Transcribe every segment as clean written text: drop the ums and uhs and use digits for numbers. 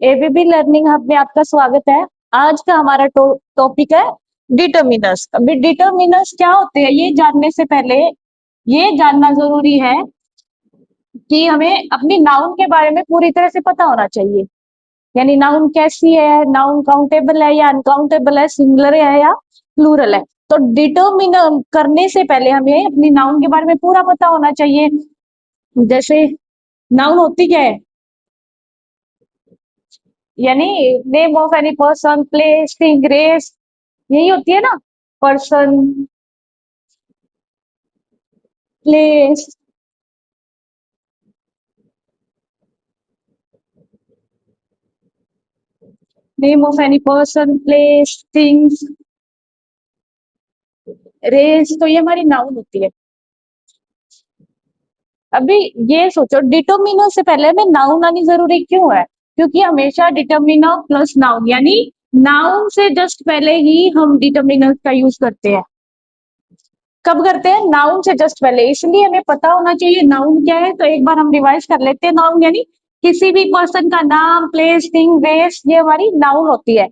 ABB learning hub में आपका स्वागत है। आज का हमारा टॉपिक है डिटर्मिनर्स। अभी डिटर्मिनर्स क्या होते हैं ये जानने से पहले ये जानना जरूरी है कि हमें अपनी नाउन के बारे में पूरी तरह से पता होना चाहिए। यानी नाउन कैसी है, नाउन काउंटेबल है या अनकाउंटेबल है, सिंगुलर है या प्लूरल है। तो डिटर्मिनर करने से पहले हमें अपनी नाउन के बारे में पूरा पता होना चाहिए। जैसे नाउन होती क्या है, यानी name of any person, place, thing, race, यही होती है ना। Person, place, name of any person, place, things, race, तो ये हमारी नाउन होती है। अभी ये सोचो डिटर्मिनर से पहले हमें नाउन आनी जरूरी क्यों है? क्योंकि हमेशा डिटर्मिनर प्लस नाउन, यानी नाउन से जस्ट पहले ही हम डिटर्मिनर का यूज करते हैं। कब करते हैं? नाउन से जस्ट पहले। इसलिए हमें पता होना चाहिए नाउन क्या है। तो एक बार हम रिवाइज कर लेते हैं। नाउन यानी किसी भी पर्सन का नाम, प्लेस, थिंग, रेस, ये हमारी नाउन होती है।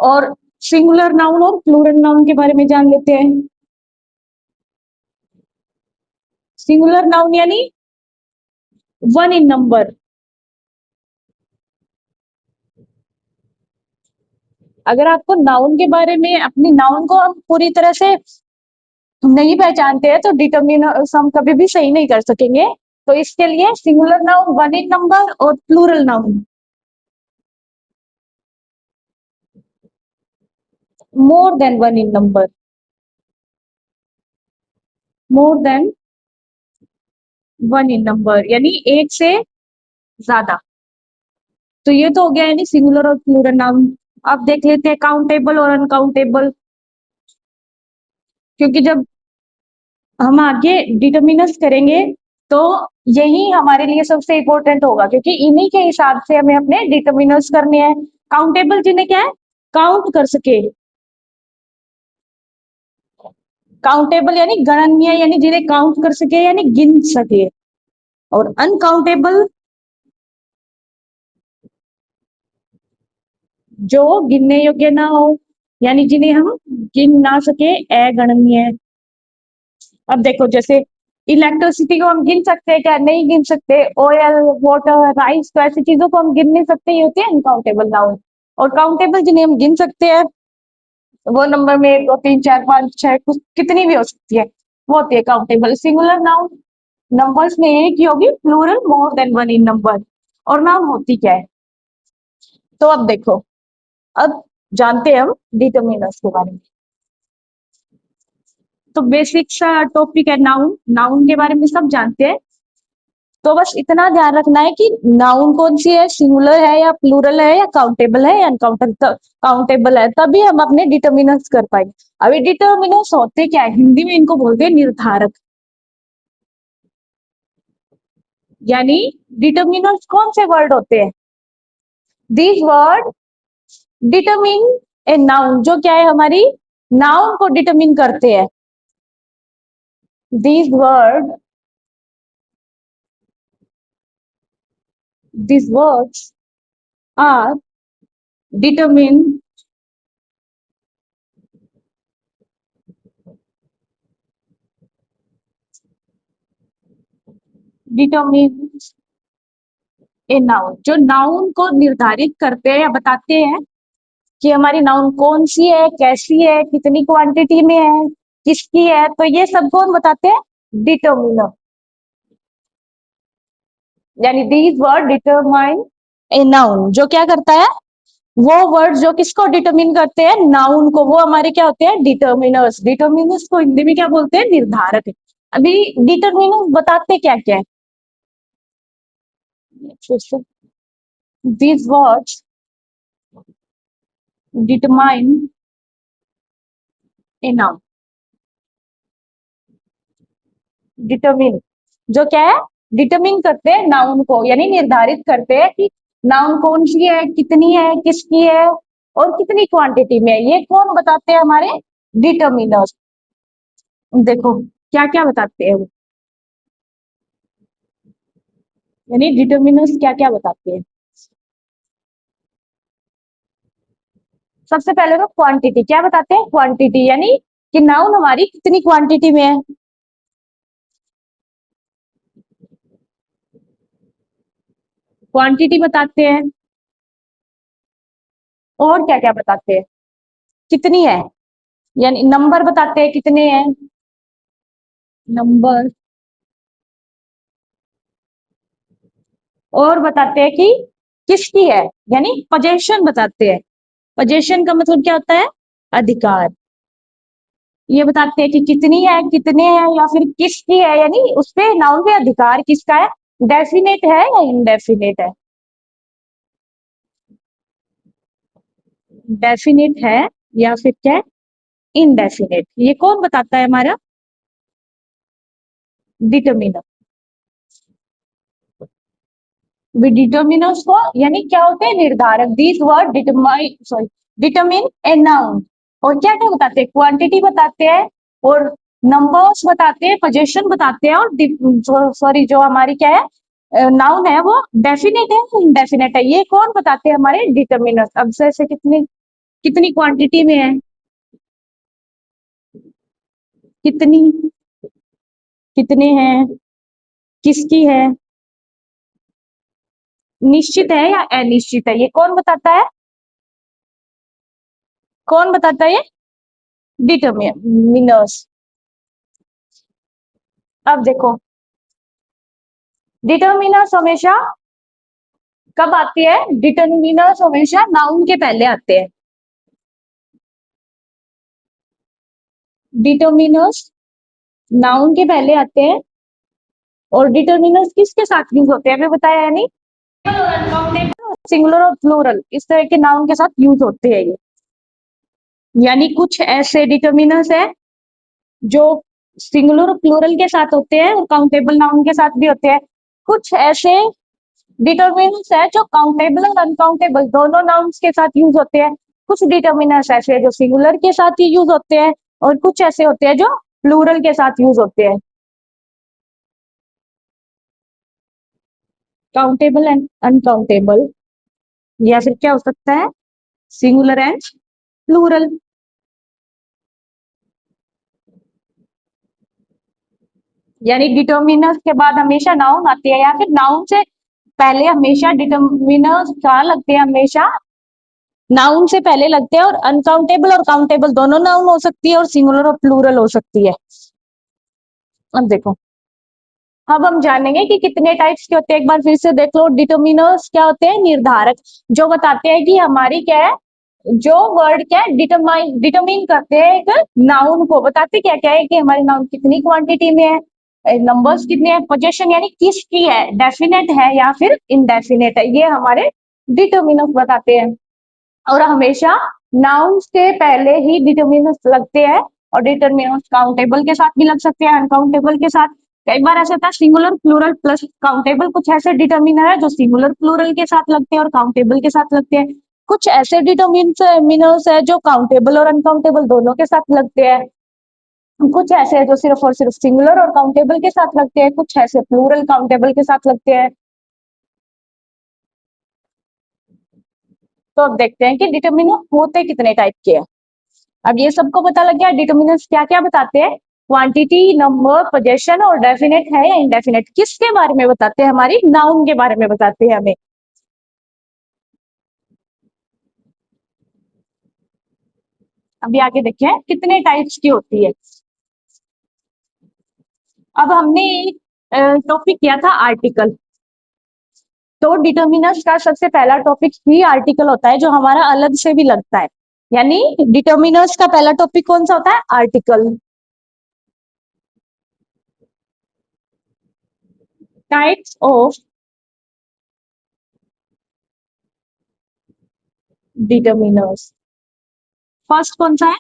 और सिंगुलर नाउन और प्लूरल नाउन के बारे में जान लेते हैं। सिंगुलर नाउन यानी वन इन नंबर। अगर आपको नाउन के बारे में, अपनी नाउन को हम पूरी तरह से नहीं पहचानते हैं तो डिटर्मिनर हम कभी भी सही नहीं कर सकेंगे। तो इसके लिए singular noun one in number और plural noun more than one in number. More than one in number यानी एक से ज्यादा। तो ये तो हो गया यानी सिंगुलर और प्लूरल नाउन। अब देख लेते हैं काउंटेबल और अनकाउंटेबल। क्योंकि जब हम आगे डिटर्मिनर्स करेंगे तो यही हमारे लिए सबसे इंपॉर्टेंट होगा, क्योंकि इन्हीं के हिसाब से हमें अपने डिटर्मिनर्स करने हैं। काउंटेबल जिन्हें क्या है, काउंट कर सके। काउंटेबल यानी गणनीय, यानी जिन्हें काउंट कर सके, यानी गिन सके। और अनकाउंटेबल जो गिनने योग्य ना हो, यानी जिन्हें हम गिन ना सके, अगणनीय। अब देखो जैसे इलेक्ट्रिसिटी को हम गिन सकते हैं क्या? नहीं गिन सकते। ऑयल, वाटर, राइस, तो ऐसी चीजों को हम गिन नहीं सकते, ये होती है अनकाउंटेबल नाउन। और काउंटेबल जिन्हें हम गिन सकते हैं, वो नंबर में एक, दो, तीन, चार, पांच, छह, कुछ कितनी भी हो सकती है, वो होती है काउंटेबल। सिंगुलर नाउन नंबर्स में एक ही होगी, plural more than one in number. और नाउन होती क्या है? तो अब देखो, अब जानते हैं हम डिटर्मिनर्स के बारे में। तो बेसिक सा टॉपिक है नाउन। नाउन के बारे में सब जानते हैं। तो बस इतना ध्यान रखना है कि नाउन कौन सी है, सिंगुलर है या प्लूरल है या काउंटेबल है या अनकाउंटेबल। काउंटेबल है तभी हम अपने डिटर्मिनर्स कर पाएंगे। अभी डिटर्मिनर्स होते क्या है? हिंदी में इनको बोलते हैं निर्धारक। यानी डिटर्मिनर्स कौन से वर्ड होते हैं? These word determine a noun, जो क्या है, हमारी नाउन को डिटरमिन करते हैं। These word, these words are determine determines a noun, जो नाउन को निर्धारित करते हैं या बताते हैं कि हमारी नाउन कौन सी है, कैसी है, कितनी क्वांटिटी में है, किसकी है। तो ये सब कौन बताते हैं? डिटर्मिनर। यानी these word determine a noun, जो क्या करता है, वो वर्ड जो किसको डिटरमिन करते हैं, नाउन को, वो हमारे क्या होते हैं? डिटर्मिनर्स। डिटर्मिनर्स को हिंदी में क्या बोलते हैं? निर्धारक। अभी डिटर्मिनर्स बताते क्या क्या है? These words determine a noun. Determine जो क्या है, डिटरमिन करते हैं नाउन को, यानी निर्धारित करते हैं कि नाउन कौन सी है, कितनी है, किसकी है और कितनी क्वांटिटी में है। ये कौन बताते हैं? हमारे डिटर्मिनर्स। देखो क्या क्या बताते हैं वो, यानी डिटर्मिनर्स क्या क्या बताते हैं। सबसे पहले तो क्वांटिटी क्या बताते हैं, क्वांटिटी यानी कि नाउन हमारी कितनी क्वांटिटी में है, क्वांटिटी बताते हैं। और क्या क्या बताते हैं, कितनी है, यानी नंबर बताते हैं कितने हैं, नंबर। और बताते हैं कि किसकी है, यानी पोजेशन बताते हैं। पोजेशन का मतलब क्या होता है, अधिकार। ये बताते हैं कि कितनी है, कितने हैं, या फिर किसकी है, यानी उस पे नाउन पे अधिकार किसका है, डेफिनेट है या इनडेफिनेट है, डेफिनेट है या फिर क्या है, इनडेफिनेट। ये कौन बताता है, हमारा डिटर्मिनर। डिटर्मिनर्स को यानी क्या होते हैं, निर्धारक। This word determine, sorry, determine a noun. और क्या क्या बताते हैं, क्वांटिटी बताते हैं, और नंबर्स बताते हैं, पोजीशन बताते हैं, और सॉरी जो हमारी क्या है, नाउन है वो डेफिनेट है इनडेफिनेट है, ये कौन बताते हैं, हमारे डिटर्मिनर्स। अब से कितनी कितनी क्वांटिटी में है, कितनी, कितने हैं, किसकी है, निश्चित है या अनिश्चित है, ये कौन बताता है, कौन बताता है, ये डिटर्मिनर्स। अब देखो, डिटर्मिनर्स हमेशा कब आती है, डिटर्मिनर्स हमेशा नाउन के पहले आते हैं। डिटर्मिनर्स नाउन के पहले आते हैं। और डिटर्मिनर्स किसके साथ यूज होते हैं, हमें बताया है नहीं, सिंगुलर और प्लूरल इस तरह के नाउन के साथ यूज होते हैं ये। यानी कुछ ऐसे डिटर्मिनर्स है जो सिंगुलर और प्लूरल के साथ होते हैं और काउंटेबल नाउन के साथ भी होते हैं। कुछ ऐसे डिटर्मिनर्स है जो काउंटेबल और अनकाउंटेबल दोनों नाउन्स के साथ यूज होते हैं। कुछ डिटर्मिनर्स ऐसे है जो सिंगुलर के साथ ही यूज होते हैं, और कुछ ऐसे होते हैं जो प्लूरल के साथ यूज होते हैं। काउंटेबल एंड अनकाउंटेबल, या फिर क्या हो सकता है, सिंगुलर एंड प्लूरल। यानी डिटर्मिनर्स के बाद हमेशा नाउन आती है, या फिर नाउन से पहले हमेशा डिटर्मिनर्स क्या लगते हैं, हमेशा नाउन से पहले लगते हैं। और अनकाउंटेबल और काउंटेबल दोनों नाउन हो सकती है, और सिंगुलर और प्लूरल हो सकती है। अब देखो, अब हम जानेंगे कि कितने टाइप्स के होते हैं। एक बार फिर से देख लो, डिटर्मिनर्स क्या होते हैं, निर्धारक, जो बताते हैं कि हमारी क्या है, जो वर्ड क्या है, डिटरमाइन करते हैं एक नाउन को, बताते क्या क्या है कि हमारी नाउन कितनी क्वांटिटी में है, नंबर्स कितने हैं, पोजीशन यानी किसकी है, डेफिनेट है या फिर इनडेफिनेट है, ये हमारे डिटर्मिनर्स बताते हैं। और हमेशा नाउन से पहले ही डिटर्मिनर्स लगते हैं, और डिटर्मिनर्स काउंटेबल के साथ भी लग सकते हैं, अनकाउंटेबल के साथ। कई बार ऐसा होता है सिंगुलर प्लूरल प्लस काउंटेबल, कुछ ऐसे डिटर्मिनर है जो सिंगुलर प्लूरल के साथ लगते हैं और काउंटेबल के साथ लगते हैं। कुछ ऐसे डिटर्मिनर्स है जो काउंटेबल और अनकाउंटेबल दोनों के साथ लगते हैं। कुछ ऐसे है जो सिर्फ और सिर्फ सिंगुलर और काउंटेबल के साथ लगते हैं, कुछ ऐसे प्लूरल काउंटेबल के साथ लगते हैं। तो अब देखते हैं कि डिटर्मिनर होते कितने टाइप के हैं। अब ये सबको पता लग गया डिटर्मिनर्स क्या क्या बताते हैं, क्वांटिटी, नंबर, पोजीशन, और डेफिनेट है या इनडेफिनेट। किसके बारे में बताते हैं, हमारी नाउन के बारे में बताते हैं हमें। अभी आगे देखें कितने टाइप्स की होती है। अब हमने एक टॉपिक किया था आर्टिकल, तो डिटर्मिनर्स का सबसे पहला टॉपिक ही आर्टिकल होता है, जो हमारा अलग से भी लगता है। यानी डिटर्मिनर्स का पहला टॉपिक कौन सा होता है, article. Types of determiners, first कौन सा है,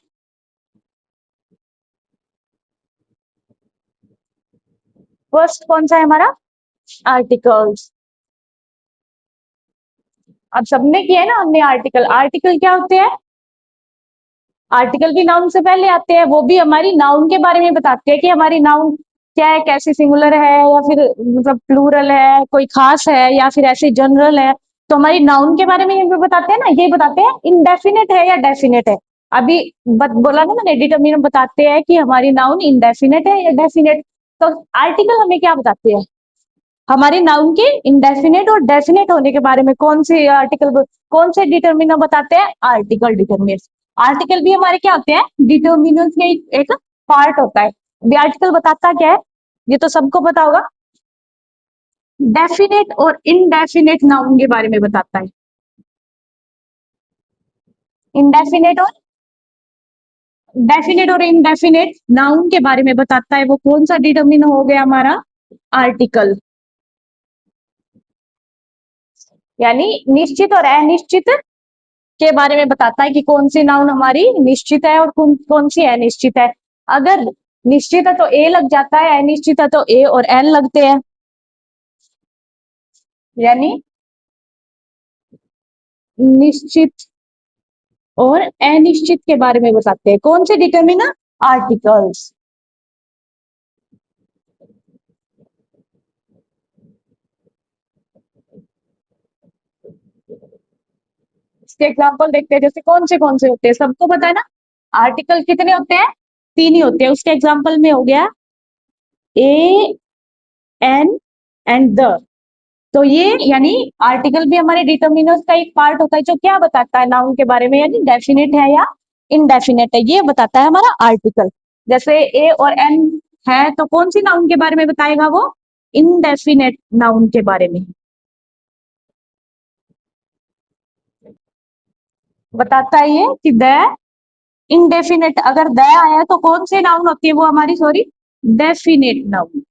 फर्स्ट कौन सा है हमारा, आर्टिकल्स। अब सबने किया है ना हमने आर्टिकल। आर्टिकल क्या होते हैं, आर्टिकल भी नाउन से पहले आते हैं, वो भी हमारी नाउन के बारे में बताते हैं कि हमारी नाउन क्या है, कैसे सिंगुलर है या फिर मतलब प्लूरल है, कोई खास है या फिर ऐसे जनरल है। तो हमारी नाउन के बारे में ये बताते हैं ना, ये बताते हैं इंडेफिनेट है या डेफिनेट है। अभी बोला ना मैंने, डिटर्मिनेंट बताते हैं कि हमारी नाउन इंडेफिनेट है या डेफिनेट। तो आर्टिकल हमें क्या बताते हैं, हमारी नाउन के इंडेफिनेट और डेफिनेट होने के बारे में। कौन से आर्टिकल, कौन से डिटर्मिनर बताते हैं, आर्टिकल डिटर्मिनर। आर्टिकल भी हमारे क्या होते हैं, डिटर्मिनर्स के एक पार्ट होता है। अभी आर्टिकल बताता क्या है, ये तो सबको पता होगा, डेफिनेट और इनडेफिनेट नाउन के बारे में बताता है। इंडेफिनेट और डेफिनेट और इनडेफिनेट नाउन के बारे में बताता है, वो कौन सा डिटर्मिनर हो गया हमारा, आर्टिकल। यानी निश्चित और अनिश्चित के बारे में बताता है कि कौन सी नाउन हमारी निश्चित है और कौन कौन सी अनिश्चित है। अगर निश्चित है तो ए लग जाता है, अनिश्चित है तो ए और एन लगते हैं। यानी निश्चित और अनिश्चित के बारे में बताते हैं कौन से डिटर्मिनर, आर्टिकल्स। इसके एग्जाम्पल देखते हैं, जैसे कौन से होते हैं, सबको पता है ना, आर्टिकल कितने होते हैं, तीन ही होते हैं। उसके एग्जाम्पल में हो गया ए, एन एंड द। तो ये यानी आर्टिकल भी हमारे डिटर्मिनर्स का एक पार्ट होता है, जो क्या बताता है नाउन के बारे में, यानी डेफिनेट है या इनडेफिनेट है, ये बताता है हमारा आर्टिकल। जैसे ए और एन है तो कौन सी नाउन के बारे में बताएगा, वो इनडेफिनेट नाउन के बारे में बताता है ये कि द इनडेफिनेट। अगर द आया तो कौन सी नाउन होती है वो हमारी, सॉरी, डेफिनेट नाउन।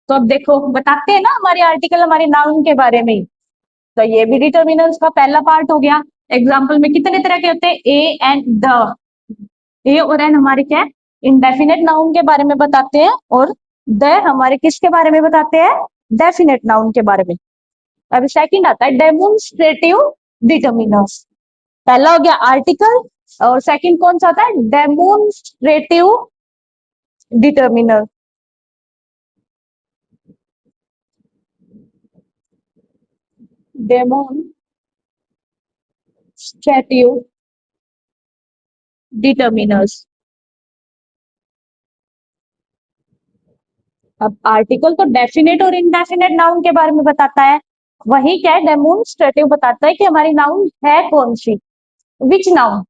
तो अब देखो बताते हैं ना हमारे आर्टिकल हमारे नाउन के बारे में। तो ये भी डिटर्मिनर्स का पहला पार्ट हो गया। एग्जाम्पल में कितने तरह के होते हैं, ए एंड द। ए और एन हमारे क्या है, इंडेफिनेट नाउन के बारे में बताते हैं, और द हमारे किसके बारे में बताते हैं, डेफिनेट नाउन के बारे में। अभी सेकंड आता है डेमोन्स्ट्रेटिव डिटर्मिनर्स। पहला हो गया आर्टिकल, और सेकंड कौन सा आता है, डेमोन्स्ट्रेटिव डिटर्मिनर। Demonstrative determiners. अब आर्टिकल तो डेफिनेट और इनडेफिनेट नाउन के बारे में बताता है, वही क्या है, डेमोन्स्ट्रेटिव बताता है कि हमारी नाउन है कौन सी, विच नाउन।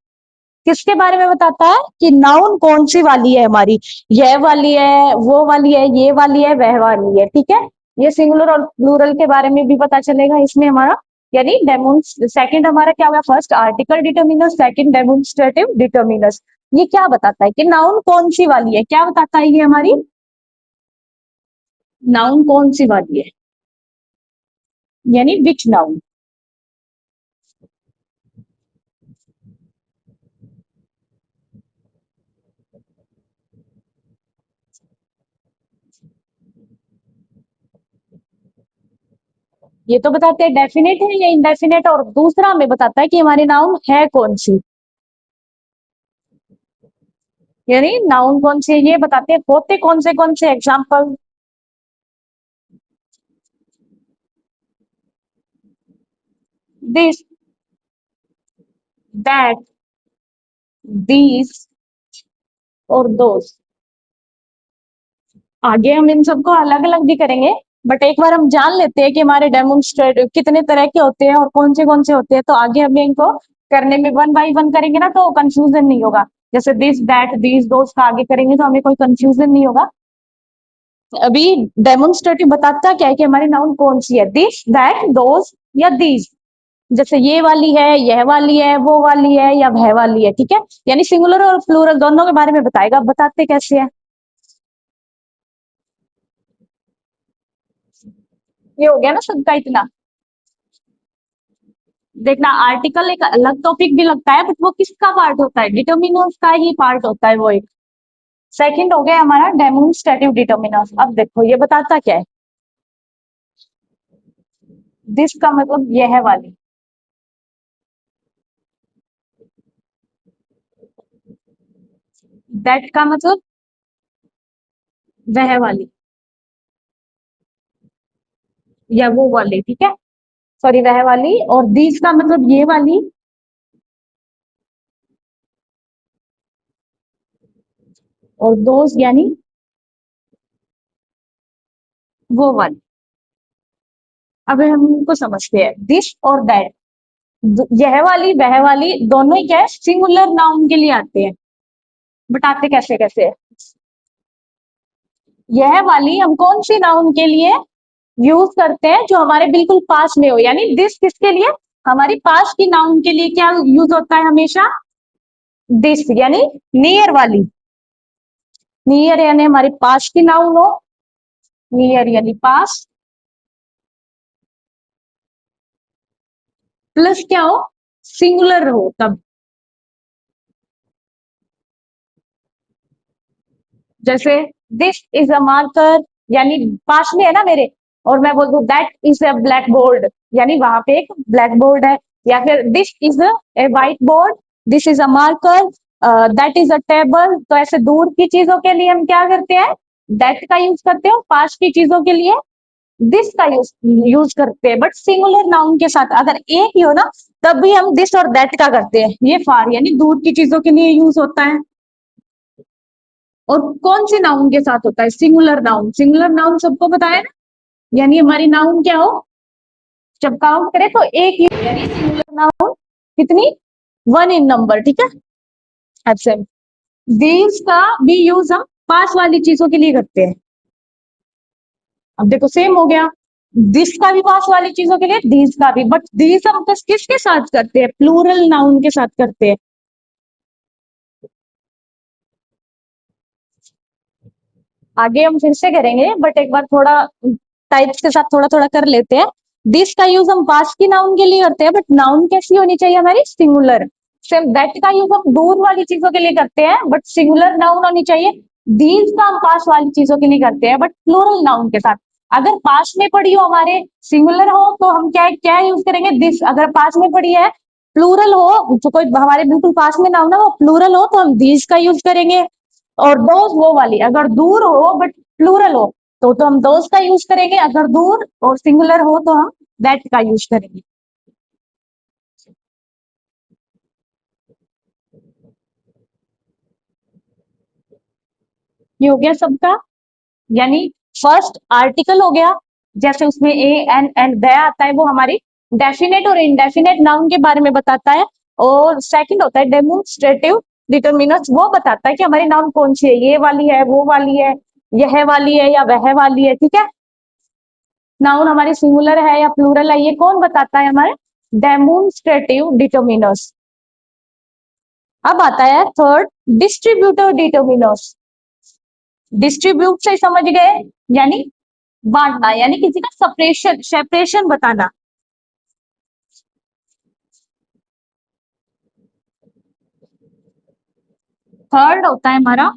किसके बारे में बताता है कि नाउन कौन सी वाली है हमारी, यह वाली है, वो वाली है, ये वाली है, वह वाली है, ठीक है। ये सिंगुलर और प्लूरल के बारे में भी पता चलेगा इसमें हमारा। यानी डेमोन्स सेकंड हमारा क्या होगा, first article determiner, second demonstrative determiners. ये क्या बताता है कि नाउन कौन सी वाली है, क्या बताता है ये हमारी नाउन कौन सी वाली है, यानी विच नाउन। ये तो बताते हैं डेफिनेट है या इनडेफिनेट, और दूसरा हमें बताता है कि हमारी नाउन है कौन सी, यानी नाउन कौन सी है ये बताते हैं। होते कौन से एग्जाम्पल, दिस, दैट, दीज और दोस। आगे हम इन सबको अलग अलग भी करेंगे, बट एक बार हम जान लेते हैं कि हमारे डेमोन्स्ट्रेट कितने तरह के होते हैं और कौन से होते हैं, तो आगे हमें इनको करने में वन बाई वन करेंगे ना, तो कंफ्यूजन नहीं होगा। जैसे दिस दैट दीज दोस का आगे करेंगे तो हमें कोई कंफ्यूजन नहीं होगा। अभी डेमोन्स्ट्रेटिव बताता क्या है कि हमारी नाउन कौन सी है, दिस दैट दोस या दीज। जैसे ये वाली है, यह वाली है, वो वाली है या वह वाली है, ठीक है। यानी सिंगुलर और प्लूरल दोनों के बारे में बताएगा। बताते कैसे है, ये हो गया ना सबका इतना। देखना आर्टिकल एक अलग टॉपिक भी लगता है, बट वो किसका पार्ट होता है, डिटर्मिनर्स का ही पार्ट होता है वो एक। सेकंड हो गया हमारा डेमोन्स्ट्रेटिव डिटर्मिनर्स। अब देखो ये बताता क्या है, दिस का मतलब यह वाली, दैट का मतलब वह वाली या वो वाली, ठीक है। सॉरी वह वाली, और दीज का मतलब ये वाली, और दोज यानी वो वाली। अब हम इनको समझते हैं, दिस और दैट। यह वाली वह वाली दोनों ही क्या है, सिंगुलर नाउन के लिए आते हैं। बताते कैसे कैसे है। यह वाली हम कौन सी नाउन के लिए यूज करते हैं, जो हमारे बिल्कुल पास में हो, यानी दिस किसके लिए, हमारी पास की नाउन के लिए क्या यूज होता है हमेशा, दिस यानी नियर वाली। नियर यानी हमारे पास की नाउन हो, नियर यानी पास, प्लस क्या हो, सिंगुलर हो तब। जैसे दिस इज अ मार्कर, यानी पास में है ना मेरे, और मैं बोल दूं that is a black board, यानी वहां पे एक ब्लैक बोर्ड है। या फिर this is a white board, this is a marker, that is a table. तो ऐसे दूर की चीजों के लिए हम क्या करते हैं, दैट का यूज करते हो, पास की चीजों के लिए दिस का यूज यूज करते हैं। बट सिंगुलर नाउन के साथ अगर एक ही हो ना, तब भी हम दिस और दैट का करते हैं। ये फार यानी दूर की चीजों के लिए यूज होता है। और कौन से नाउन के साथ होता है, सिंगुलर नाउन। सिंगुलर नाउन सबको पता है ना, यानी हमारी नाउन क्या हो, जब काउंट करें तो एक ही, यानी सिंगुलर नाउन कितनी, वन इन नंबर, ठीक है। अच्छा, दीज का भी यूज हम पास वाली चीजों के लिए करते हैं। अब देखो सेम हो गया, दिस का भी पास वाली चीजों के लिए, दीज का भी। बट दीज हम किसके साथ करते हैं, प्लूरल नाउन के साथ करते हैं। आगे हम फिर से करेंगे, बट एक बार थोड़ा टाइप्स के साथ थोड़ा थोड़ा कर लेते हैं। दिस का यूज हम पास की नाउन के लिए करते हैं, बट नाउन कैसी होनी चाहिए हमारी, सिंगुलर। सेम दैट का यूज हम दूर वाली चीजों के लिए करते हैं, बट सिंगुलर नाउन होनी चाहिए। दीज का हम पास वाली चीजों के लिए करते हैं, बट प्लूरल नाउन के साथ। अगर पास में पड़ी हो हमारे, सिंगुलर हो, तो हम क्या क्या यूज करेंगे, दिस। अगर पास में पड़ी है, प्लूरल हो, जो कोई हमारे बिल्कुल पास में नाउन है वो प्लूरल हो, तो हम दीज का यूज करेंगे। और दोज वो वाली, अगर दूर हो बट प्लूरल हो, तो हम दोज का यूज करेंगे। अगर दूर और सिंगुलर हो तो हम दैट का यूज करेंगे। ये हो गया सबका, यानी फर्स्ट आर्टिकल हो गया, जैसे उसमें ए एन एंड द आता है, वो हमारी डेफिनेट और इनडेफिनेट नाउन के बारे में बताता है। और सेकंड होता है डेमोन्स्ट्रेटिव डिटर्मिनर्स, वो बताता है कि हमारी नाउन कौन सी है, ये वाली है, वो वाली है, यह वाली है या वह वाली है, ठीक है। नाउन हमारी सिंगुलर है या प्लूरल है, ये कौन बताता है, हमारे डेमोन्स्ट्रेटिव डिटर्मिनर्स। अब आता है थर्ड, डिस्ट्रीब्यूटिव डिटर्मिनर्स। डिस्ट्रीब्यूट से समझ गए, यानी बांटना, यानी किसी का सेपरेशन सेपरेशन बताना। थर्ड होता है हमारा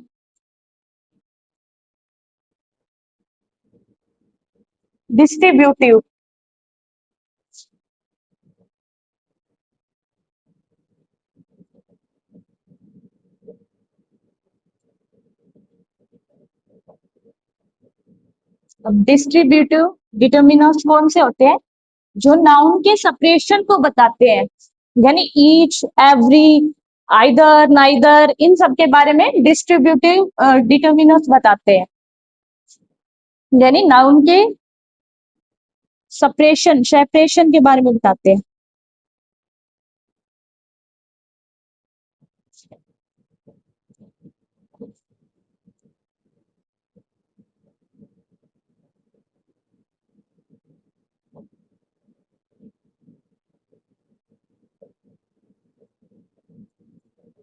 डिस्ट्रीब्यूटिव। अब डिस्ट्रीब्यूटिव डिटर्मिनर्स कौन से होते हैं, जो नाउन के सेपरेशन को बताते हैं, यानी ईच, एवरी, आइदर, नाइदर, इन सब के बारे में डिस्ट्रीब्यूटिव डिटर्मिनर्स बताते हैं, यानी नाउन के सेपरेशन सेपरेशन के बारे में बताते हैं।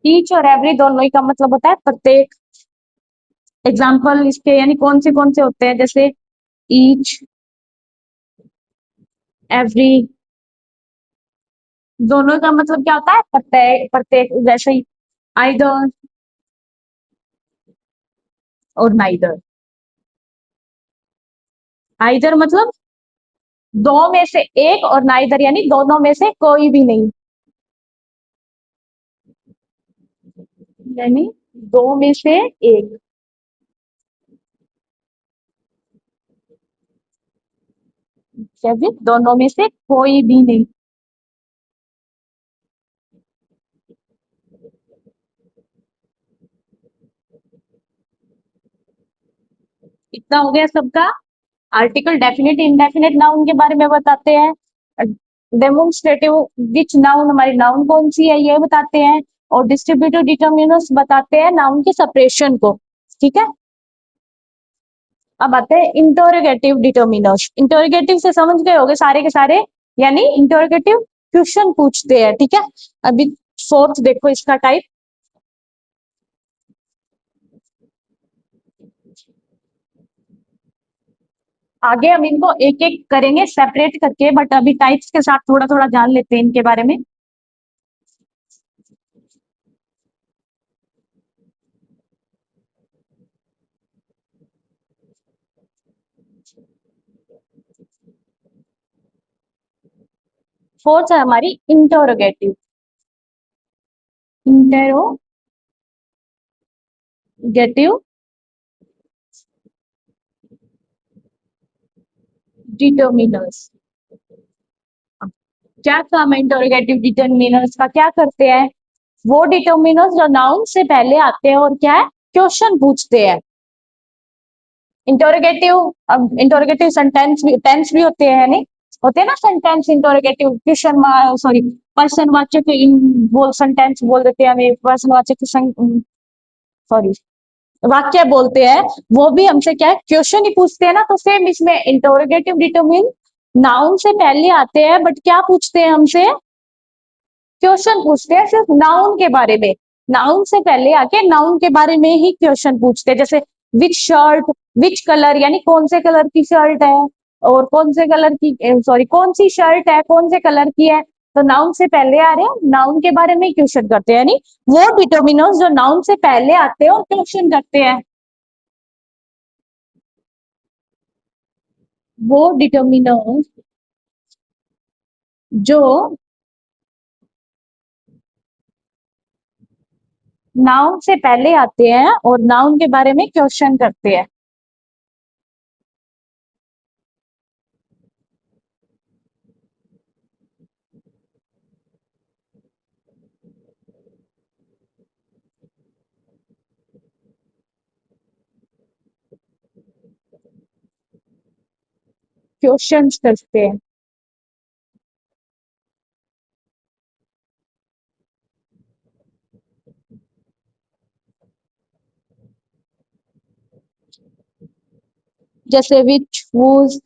ईच और एवरी दोनों ही का मतलब होता है प्रत्येक। एग्जाम्पल इसके यानी कौन से होते हैं, जैसे ईच, एवरी, दोनों का मतलब क्या होता है, प्रत्येक प्रत्येक। जैसे ही आइदर और नाइदर। आइदर मतलब दो में से एक, और नाइदर यानी दोनों में से कोई भी नहीं, यानी दो में से एक। कैसे दोनों में से कोई भी नहीं। इतना हो गया सबका। आर्टिकल डेफिनेट इंडेफिनेट नाउन के बारे में बताते हैं। डेमोन्स्ट्रेटिव विच नाउन, हमारी नाउन कौन सी है ये बताते हैं। और डिस्ट्रीब्यूटिव डिटर्मिनर्स बताते हैं नाउन के सेपरेशन को। ठीक है। अब आते हैं इंटरोगेटिव डिटर्मिनर्स। इंटरोगेटिव से समझ गए होंगे सारे के सारे, यानी इंटरोगेटिव क्वेश्चन पूछते हैं। ठीक है। अभी फोर्थ देखो इसका टाइप। आगे हम इनको एक एक करेंगे सेपरेट करके, बट अभी टाइप्स के साथ थोड़ा थोड़ा जान लेते हैं इनके बारे में। फोर्थ है हमारी इंटरोगेटिव। Interrogative determiners. क्या काम है इंटरोगेटिव डिटर्मिनर्स का, क्या करते हैं? वो डिटर्मिनर्स जो नाउन से पहले आते हैं और क्या है, क्वेश्चन पूछते हैं। इंटरोगेटिव, अब इंटरोगेटिव सेंटेंस भी, टेंस भी होते हैं नहीं, होते हैं ना sentence interrogative, question, sorry, person वाचक इन वो सेंटेंस बोल देते हैं हमें, पर्सन वाचक, सॉरी, वाक्य बोलते हैं। वो भी हमसे क्या है, क्वेश्चन ही पूछते हैं ना। तो सेम इसमें इंटरोगेटिव डिटरमिन नाउन से पहले आते हैं, बट क्या पूछते हैं हमसे, क्वेश्चन पूछते हैं सिर्फ नाउन के बारे में। नाउन से पहले आके नाउन के बारे में ही क्वेश्चन पूछते हैं। जैसे विच शर्ट, विच कलर, यानी कौन से कलर की शर्ट है, और कौन से कलर की, सॉरी, कौन सी शर्ट है, कौन से कलर की है। तो नाउन से पहले आ रहे हैं, नाउन के बारे में ही क्वेश्चन करते हैं, यानी वो डिटर्मिनर्स जो नाउन से पहले आते हैं और क्वेश्चन करते हैं, वो डिटर्मिनर्स जो नाउन से पहले आते हैं और नाउन के बारे में क्वेश्चन करते हैं। क्वेश्चन करते हैं। जैसे विच, whose,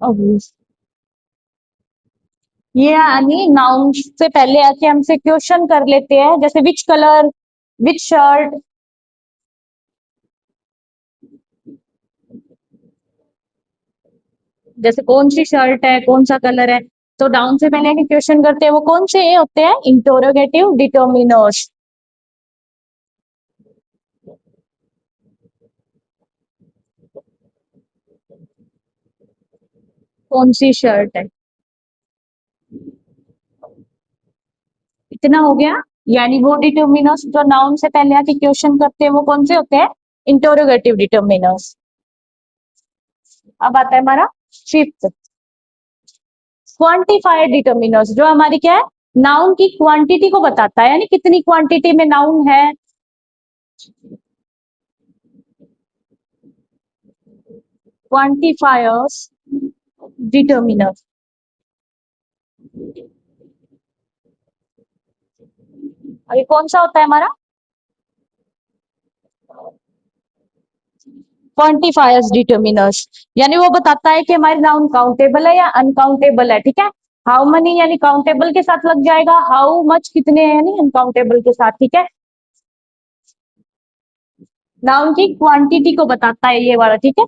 और whose। ये यानी नाउन से पहले आके हमसे क्वेश्चन कर लेते हैं। जैसे विच कलर, विच शर्ट, जैसे कौन सी शर्ट है, कौन सा कलर है। तो नाउन से पहले आके क्वेश्चन करते हैं, वो कौन से होते हैं, इंटरोगेटिव डिटर्मिनर्स। कौन सी शर्ट है। इतना हो गया। यानी वो डिटर्मिनर्स जो नाउन से पहले आके क्वेश्चन करते हैं, वो कौन से होते हैं, इंटरोगेटिव डिटर्मिनर्स। अब आता है हमारा फिफ्थ, क्वांटिफायर डिटर्मिनर्स, जो हमारी क्या है, नाउन की क्वांटिटी को बताता है, यानी कितनी क्वांटिटी में नाउन है। Quantifiers determiners. और ये कौन सा होता है हमारा, क्वांटिफायर्स डिटर्मिनर्स, यानी वो बताता है कि हमारी नाउन काउंटेबल है या अनकाउंटेबल है। ठीक है। हाउ मनी यानी काउंटेबल के साथ लग जाएगा, हाउ मच कितने हैं, यानी अनकाउंटेबल के साथ। ठीक है। नाउन की क्वांटिटी को बताता है ये वाला। ठीक है।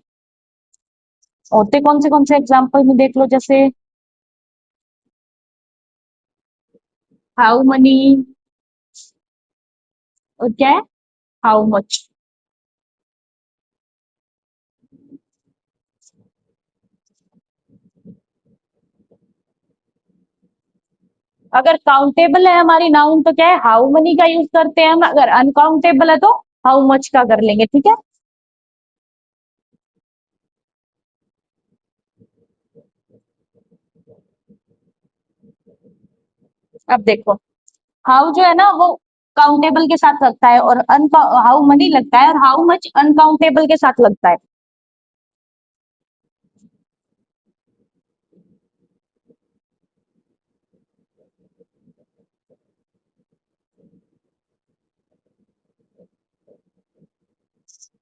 होते कौन से एग्जाम्पल में देख लो, जैसे हाउ मनी, और क्या है, हाउ मच। अगर काउंटेबल है हमारी नाउन तो क्या है, हाउ मनी का यूज करते हैं हम, अगर अनकाउंटेबल है तो हाउ मच का कर लेंगे, ठीक है। अब देखो, हाउ जो है ना वो काउंटेबल के साथ लगता है, और हाउ मनी लगता है, और हाउ मच अनकाउंटेबल के साथ लगता है।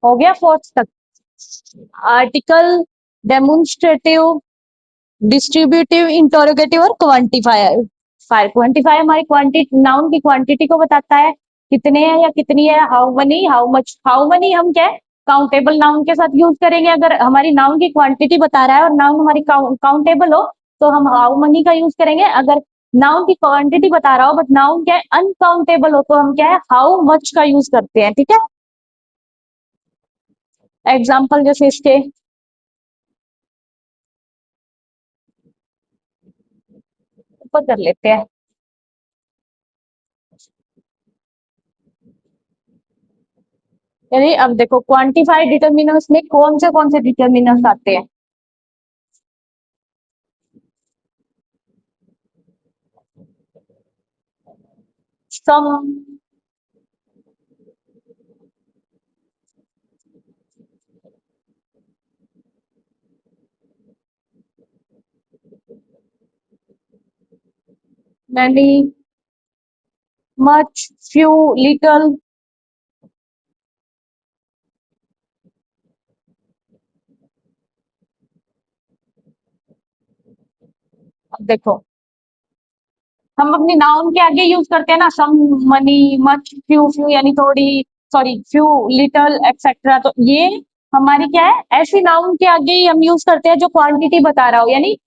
हो गया फोर्थ तक। आर्टिकल, डेमोन्स्ट्रेटिव, डिस्ट्रीब्यूटिव, इंटरोगेटिव और क्वांटिफायर। फायर क्वांटिफायर हमारी क्वांटिटी, नाउन की क्वांटिटी को बताता है, कितने हैं या कितनी है। How many, how much. How many हम क्या है, काउंटेबल नाउन के साथ यूज करेंगे, अगर हमारी नाउन की क्वांटिटी बता रहा है और नाउन हमारी काउंटेबल हो तो हम हाउ मनी का यूज करेंगे। अगर नाउन की क्वांटिटी बता रहा हो बट नाउन क्या है, अनकाउंटेबल हो, तो हम क्या है, हाउ मच का यूज करते हैं, ठीक है। एग्जाम्पल जैसे इसके, ऊपर कर लेते हैं। यानी अब देखो, क्वांटिफाइड डिटर्मिनर्स में कौन से डिटर्मिनर्स आते हैं। सम, मैनी, मच, फ्यू, लिटल। अब देखो, हम अपनी नाउन के आगे यूज करते हैं ना, सम, मनी, मच, फ्यू, फ्यू यानी थोड़ी, सॉरी फ्यू, लिटल एक्सेट्रा, तो ये हमारी क्या है, ऐसी नाउन के आगे ही हम यूज करते हैं जो क्वांटिटी बता रहा हो। यानी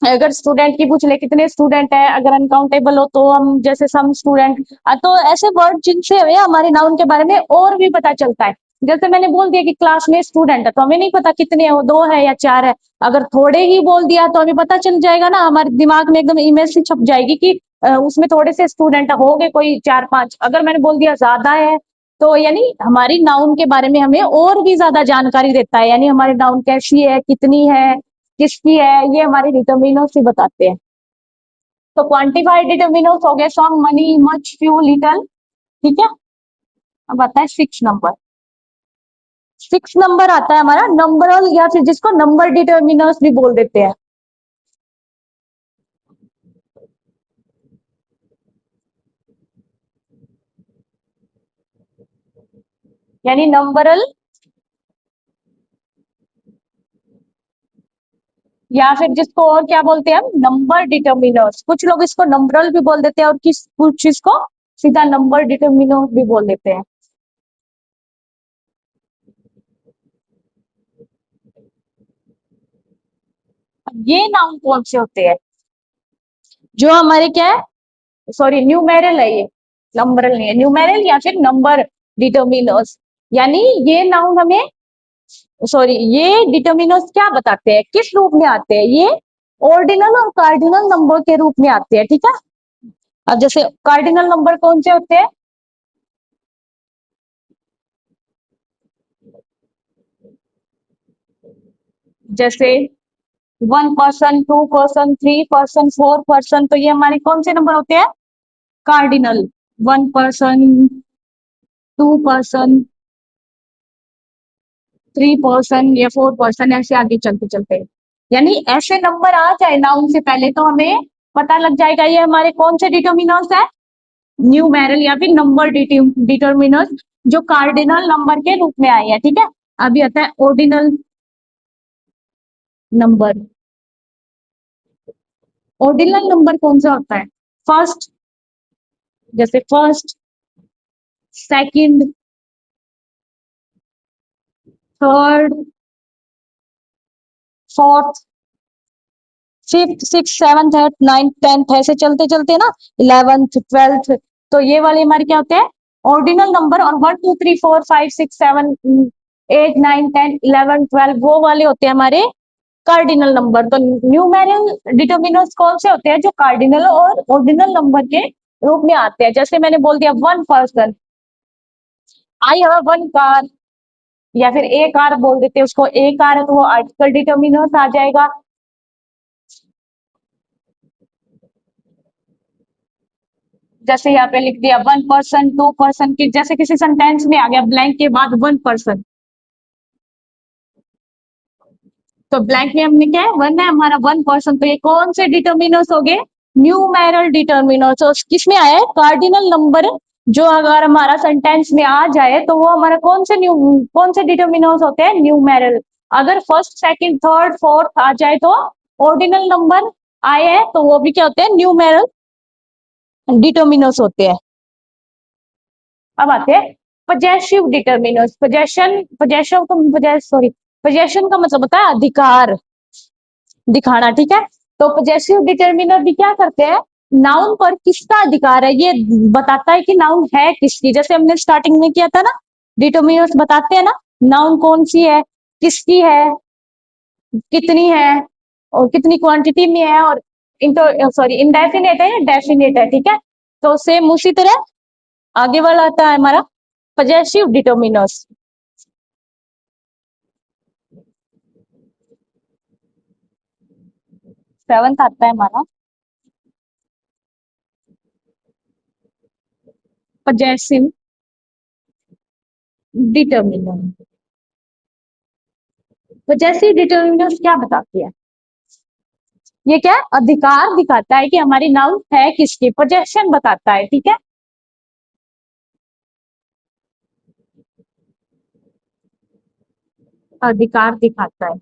अगर स्टूडेंट की पूछ ले कितने स्टूडेंट है, अगर अनकाउंटेबल हो तो हम जैसे सम स्टूडेंट, तो ऐसे वर्ड जिनसे हमें हमारे नाउन के बारे में और भी पता चलता है। जैसे मैंने बोल दिया कि क्लास में स्टूडेंट है, तो हमें नहीं पता कितने हैं, वो दो है या चार है। अगर थोड़े ही बोल दिया तो हमें पता चल जाएगा ना, हमारे दिमाग में एकदम इमेज सी छप जाएगी कि उसमें थोड़े से स्टूडेंट हो गए, कोई चार पांच। अगर मैंने बोल दिया ज्यादा है, तो यानी हमारी नाउन के बारे में हमें और भी ज्यादा जानकारी देता है, यानी हमारी नाउन कैसी है, कितनी है, किसकी है, ये हमारे डिटर्मिनर्स ही बताते हैं। तो क्वांटिफाइड डिटर्मिनर्स हो गए सम, मनी, मच, फ्यू, लिटल, ठीक है। अब आता है सिक्स नंबर। सिक्स नंबर आता है हमारा नंबरल, या फिर जिसको नंबर डिटर्मिनर्स भी बोल देते हैं। यानी नंबरल, या फिर जिसको और क्या बोलते हैं हम, नंबर डिटर्मिनर्स। कुछ लोग इसको नंबरल भी बोल देते हैं, और किस कुछ इसको सीधा नंबर डिटर्मिनर्स भी बोल देते हैं। अब ये नाउन कौन से होते हैं, जो हमारे क्या है, सॉरी न्यूमेरल है ये, नंबरल नहीं है, न्यूमेरल या फिर नंबर डिटर्मिनर्स। यानी ये नाउन हमें, सॉरी ये डिटर्मिनर्स क्या बताते हैं, किस रूप में आते हैं, ये ऑर्डिनल और कार्डिनल नंबर के रूप में आते हैं, ठीक है। अब जैसे कार्डिनल नंबर कौन से होते हैं, जैसे 1%, 2%, 3%, 4%, तो ये हमारे कौन से नंबर होते हैं, कार्डिनल। 1%, 2%, 3% या 4%, ऐसे आगे चलते चलते, यानी ऐसे नंबर आ जाए नाउन से पहले तो हमें पता लग जाएगा ये हमारे कौन से डिटर्मिनर्स है, न्यूमेरल या फिर नंबर डिटर्मिनर्स, जो कार्डिनल नंबर के रूप में आए हैं, ठीक है। अभी आता है ऑर्डिनल नंबर। ऑर्डिनल नंबर कौन सा होता है, फर्स्ट, जैसे first, second, third, fourth, fifth, six, seventh, eight, ninth, tenth, ऐसे चलते चलते ना, इलेवेंथ, ट्वेल्थ, तो ये वाले हमारे क्या होते हैं, ऑर्डिनल नंबर। और 1, 2, 3, 4, 5, 6, 7, 8, 9, 10, 11, 12 वो वाले होते हैं हमारे कार्डिनल नंबर। तो न्यूमेरल डिटर्मिनर्स कौन से होते हैं? जो कार्डिनल और ऑर्डिनल नंबर के रूप में आते हैं। जैसे मैंने बोल दिया 1%, आई हैव वन कार, या फिर ए कार बोल देते हैं उसको, ए कार है तो वो आर्टिकल डिटर्मिनर्स आ जाएगा। जैसे यहाँ पे लिख दिया 1%, 2% की, जैसे किसी सेंटेंस में आ गया ब्लैंक के बाद 1%, तो ब्लैंक में हमने क्या है, वन है हमारा, 1%। तो ये कौन से डिटर्मिनर्स हो गए? Numeral determiners. तो किसमें आया है? Cardinal number. जो अगर हमारा सेंटेंस में आ जाए तो वो हमारा कौन से डिटर्मिनर्स होते हैं? न्यूमेरल। अगर फर्स्ट, सेकंड, थर्ड, फोर्थ आ जाए तो ऑर्डिनल नंबर आए हैं तो वो भी क्या होते हैं? न्यूमेरल डिटर्मिनर्स होते हैं। अब आते हैं पजेसिव डिटर्मिनर्स। पजेशन का मतलब होता है अधिकार, दिखाना, ठीक है। तो पजेसिव डिटर्मिनर भी क्या करते हैं? नाउन पर किसका अधिकार है ये बताता है कि नाउन है किसकी। जैसे हमने स्टार्टिंग में किया था ना, डिटर्मिनर्स बताते हैं ना नाउन कौन सी है, किसकी है, कितनी है, और कितनी क्वांटिटी में है, और इंडेफिनेट है या डेफिनेट है, ठीक है। तो सेम उसी तरह आगे वाला आता है हमारा पजेसिव डिटर्मिनर्स। सेवंथ आता है हमारा पजेसिव डिटर्मिनर। पजेसिव डिटर्मिनर्स क्या बताती है? ये क्या है? अधिकार दिखाता है कि हमारी नाउन है किसकी, पोजेशन बताता है, ठीक है। अधिकार दिखाता है,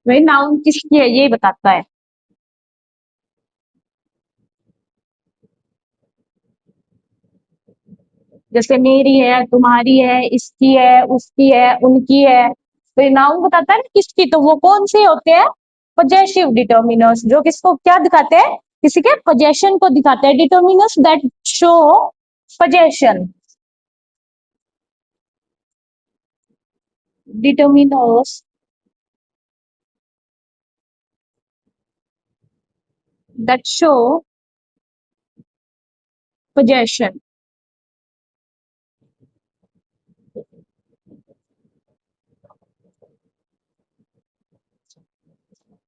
वही नाउन किसकी है ये बताता है। जैसे मेरी है, तुम्हारी है, इसकी है, उसकी है, उनकी है, तो ये नाउन बताता है ना किसकी। तो वो कौन से होते हैं? पोजेसिव डिटर्मिनर्स, जो किसको क्या दिखाते हैं? किसी के पोजेशन को दिखाते हैं। Determiners that show possession. Determiners that show possession.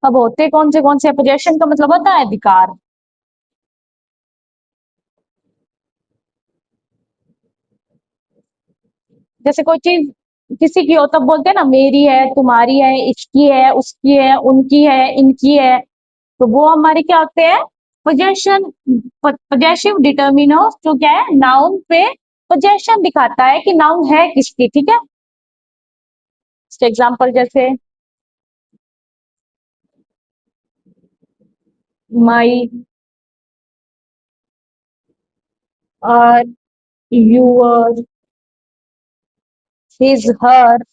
अब होते कौन से पोजेशन का मतलब होता है अधिकार। जैसे कोई चीज किसी की हो तब बोलते हैं ना मेरी है, तुम्हारी है, इसकी है, उसकी है, उनकी है, इनकी है। तो वो हमारे क्या होते हैं? पोजेशन, पोजेसिव डिटर्मिनर, जो क्या है नाउन पे पोजेशन दिखाता है कि नाउन है किसकी, ठीक है। एग्जाम्पल जैसे माई, और यूअर, हिज, हर,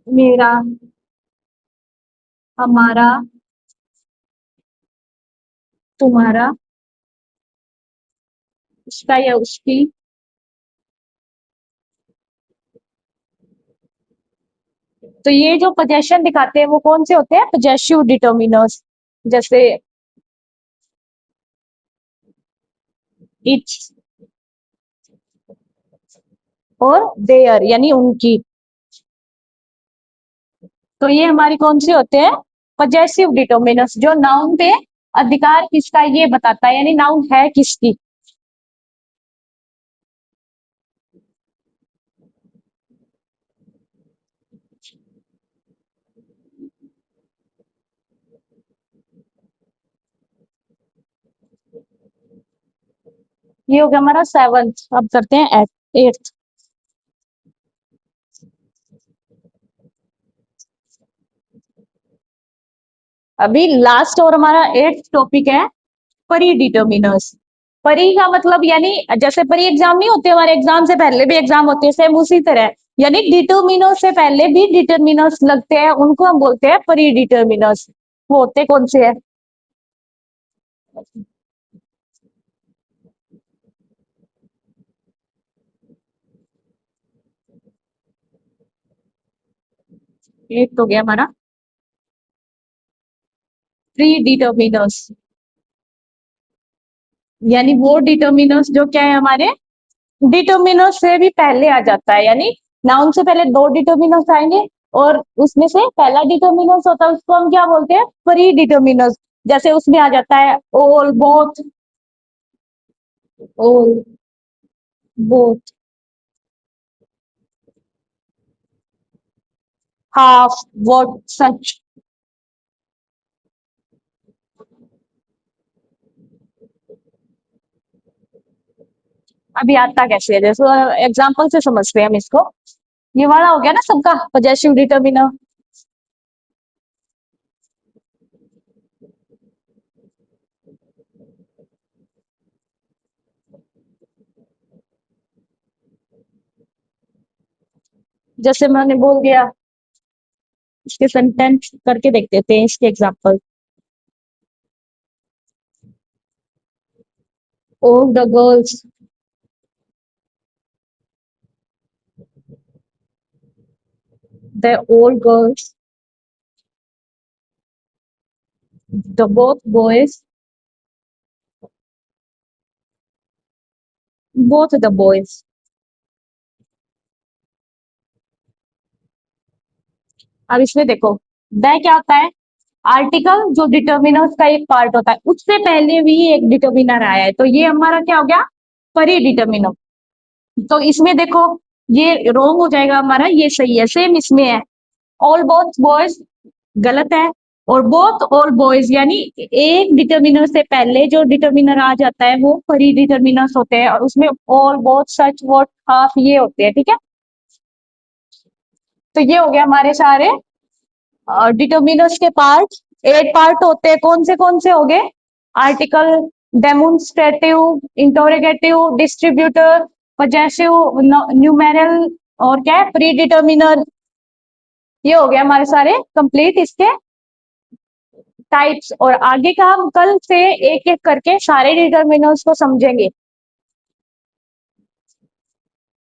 मेरा, हमारा, तुम्हारा, उसका या उसकी। तो ये जो पोजेशन दिखाते हैं वो कौन से होते हैं? Possessive determiners. जैसे इच और देयर, यानी उनकी। तो ये हमारी कौन सी होते हैं? पोजेसिव डिटर्मिनर्स, जो नाउन पे अधिकार किसका ये बताता है, यानी नाउन है किसकी। ये हो गया हमारा सेवंथ। अब करते हैं एट्थ। अभी लास्ट और हमारा एट्थ टॉपिक है परी डिटर्मिनर्स। परी का मतलब यानी जैसे परी एग्जाम नहीं होते हमारे, एग्जाम से पहले भी एग्जाम होते हैं, सेम उसी तरह। यानी डिटर्मिनर से पहले भी डिटर्मिनर्स लगते हैं, उनको हम बोलते हैं परी डिटर्मिनर्स। वो होते कौन से हैं? एक तो गया हमारा प्री डिटर्मिनर्स, यानी वो डिटर्मिनर्स जो क्या है हमारे डिटर्मिनर्स से भी पहले आ जाता है, यानी नाउन से पहले दो डिटर्मिनर्स आएंगे और उसमें से पहला डिटर्मिनर्स होता है उसको हम क्या बोलते हैं, प्री डिटर्मिनर्स। जैसे उसमें आ जाता है all, both, all, both, half, what, such. अभी आता कैसे है, जैसे एग्जाम्पल से समझते हैं हम इसको। ये वाला हो गया ना सबका पजेसिव डिटर्मिनर। जैसे मैंने बोल दिया, इसके सेंटेंस करके देख देते हैं इसके example. All the girls, the all girls, the both boys, both the boys. अब इसमें देखो, द क्या होता है, आर्टिकल जो डिटर्मिनर्स का एक पार्ट होता है, उससे पहले भी एक डिटर्मिनर आया है, तो ये हमारा क्या हो गया, परी डिटर्मिनर। तो इसमें देखो, ये रॉन्ग हो जाएगा हमारा, ये सही है, सेम इसमें है। ऑल बोथ बॉयज गलत है, और बोथ ऑल बॉयज यानी एक डिटर्मिनर से पहले जो डिटर्मिनर आ जाता है वो परी डिटर्मिनर्स होते हैं, और उसमें all, both, such, what, half ये होते हैं, ठीक है। तो ये हो गया हमारे सारे डिटर्मिनर्स के पार्ट। 8 पार्ट होते हैं, कौन से हो गए, article, demonstrative, interrogative, distributor, possessive, numeral, और क्या है, प्री डिटर्मिनर। ये हो गया हमारे सारे कंप्लीट इसके टाइप्स। और आगे का हम कल से एक एक करके सारे डिटर्मिनर्स को समझेंगे।